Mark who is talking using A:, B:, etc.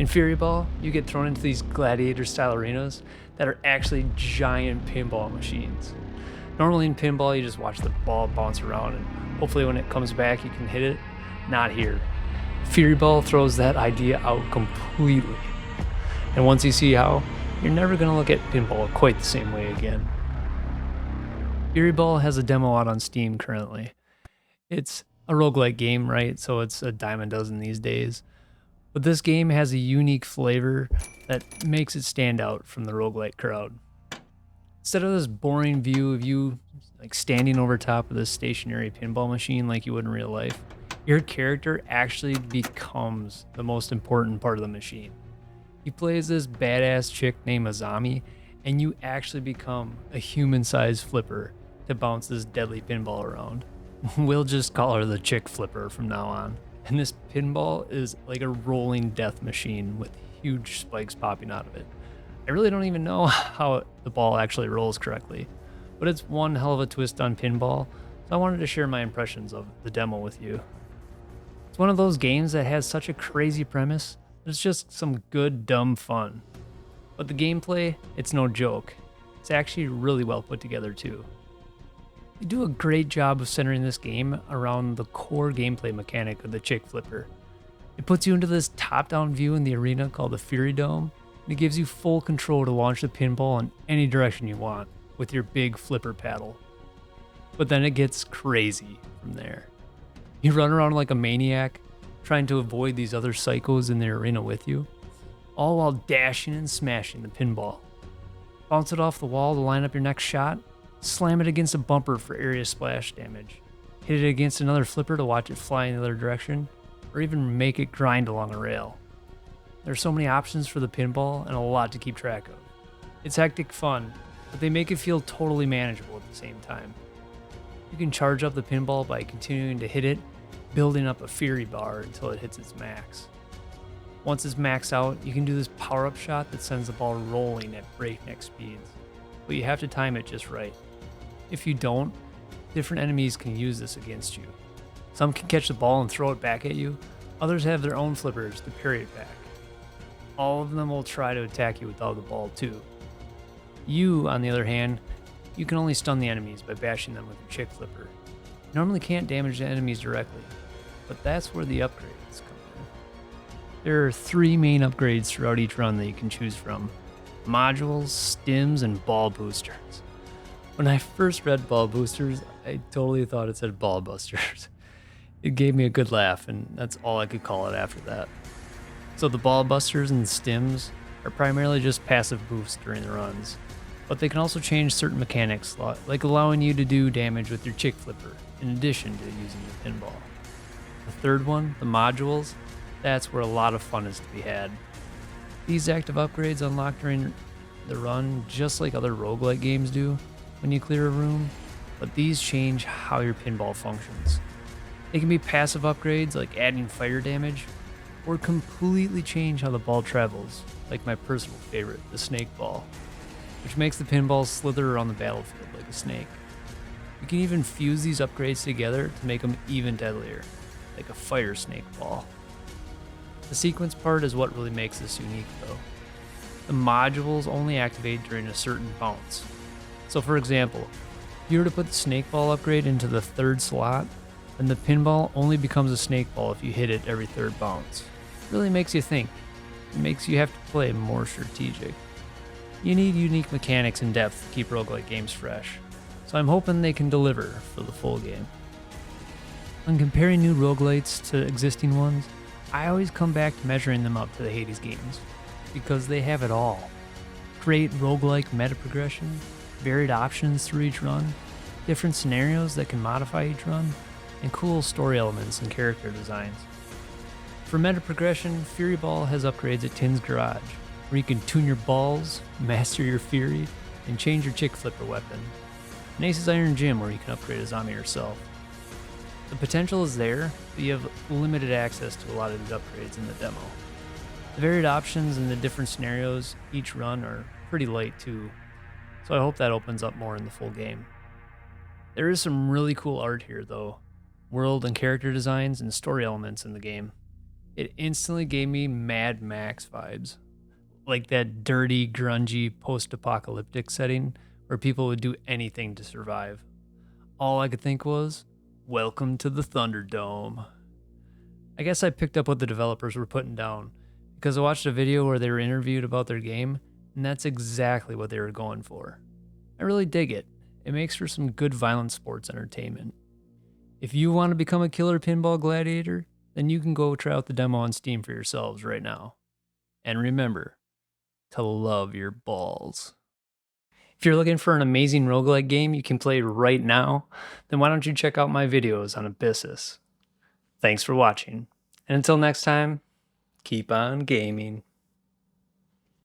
A: In Furyball, you get thrown into these gladiator-style arenas that are actually giant pinball machines. Normally in pinball, you just watch the ball bounce around and hopefully when it comes back, you can hit it. Not here. Furyball throws that idea out completely. And once you see how, you're never going to look at pinball quite the same way again. Furyball has a demo out on Steam currently. It's a roguelike game, right? So it's a dime a dozen these days. But this game has a unique flavor that makes it stand out from the roguelike crowd. Instead of this boring view of you like standing over top of this stationary pinball machine like you would in real life, your character actually becomes the most important part of the machine. He plays this badass chick named Azami, and you actually become a human-sized flipper to bounce this deadly pinball around. We'll just call her the chick flipper from now on. And this pinball is like a rolling death machine with huge spikes popping out of it. I really don't even know how the ball actually rolls correctly, but it's one hell of a twist on pinball, so I wanted to share my impressions of the demo with you. It's one of those games that has such a crazy premise, it's just some good, dumb fun. But the gameplay, it's no joke. It's actually really well put together too. They do a great job of centering this game around the core gameplay mechanic of the chick flipper. It puts you into this top-down view in the arena called the Fury Dome, and it gives you full control to launch the pinball in any direction you want with your big flipper paddle. But then it gets crazy from there. You run around like a maniac, trying to avoid these other psychos in the arena with you, all while dashing and smashing the pinball. Bounce it off the wall to line up your next shot, slam it against a bumper for area splash damage, hit it against another flipper to watch it fly in the other direction, or even make it grind along a rail. There are so many options for the pinball and a lot to keep track of. It's hectic fun, but they make it feel totally manageable at the same time. You can charge up the pinball by continuing to hit it, building up a Fury bar until it hits its max. Once it's maxed out, you can do this power-up shot that sends the ball rolling at breakneck speeds, but you have to time it just right. If you don't, different enemies can use this against you. Some can catch the ball and throw it back at you, others have their own flippers to parry it back. All of them will try to attack you without the ball too. You, on the other hand, you can only stun the enemies by bashing them with your chick flipper. You normally can't damage the enemies directly, but that's where the upgrades come in. There are 3 main upgrades throughout each run that you can choose from: modules, stims, and ball boosters. When I first read ball boosters, I totally thought it said ball busters. It gave me a good laugh, and that's all I could call it after that. So the ball busters and stims are primarily just passive boosts during the runs, but they can also change certain mechanics, like allowing you to do damage with your chick flipper, in addition to using the pinball. The third one, the modules, that's where a lot of fun is to be had. These active upgrades unlock during the run just like other roguelike games do when you clear a room, but these change how your pinball functions. They can be passive upgrades like adding fire damage, or completely change how the ball travels, like my personal favorite, the snake ball, which makes the pinball slither around the battlefield like a snake. You can even fuse these upgrades together to make them even deadlier, like a fire snake ball. The sequence part is what really makes this unique though. The modules only activate during a certain bounce. So for example, if you were to put the snake ball upgrade into the 3rd slot, then the pinball only becomes a snake ball if you hit it every 3rd bounce. It really makes you think. It makes you have to play more strategic. You need unique mechanics and depth to keep roguelike games fresh, so I'm hoping they can deliver for the full game. When comparing new roguelites to existing ones, I always come back to measuring them up to the Hades games, because they have it all. Great roguelike meta progression, varied options through each run, different scenarios that can modify each run, and cool story elements and character designs. For meta progression, Furyball has upgrades at Tin's Garage, where you can tune your balls, master your Fury, and change your chick flipper weapon. And Ace's Iron Gym, where you can upgrade Azami yourself. The potential is there, but you have limited access to a lot of these upgrades in the demo. The varied options and the different scenarios each run are pretty light too, so I hope that opens up more in the full game. There is some really cool art here though, world and character designs and story elements in the game. It instantly gave me Mad Max vibes, like that dirty, grungy, post-apocalyptic setting where people would do anything to survive. All I could think was, welcome to the Thunderdome. I guess I picked up what the developers were putting down because I watched a video where they were interviewed about their game, and that's exactly what they were going for. I really dig it. It makes for some good violent sports entertainment. If you want to become a killer pinball gladiator, then you can go try out the demo on Steam for yourselves right now. And remember to love your balls. If you're looking for an amazing roguelike game you can play right now, then why don't you check out my videos on Abyssus. Thanks for watching, and until next time, keep on gaming.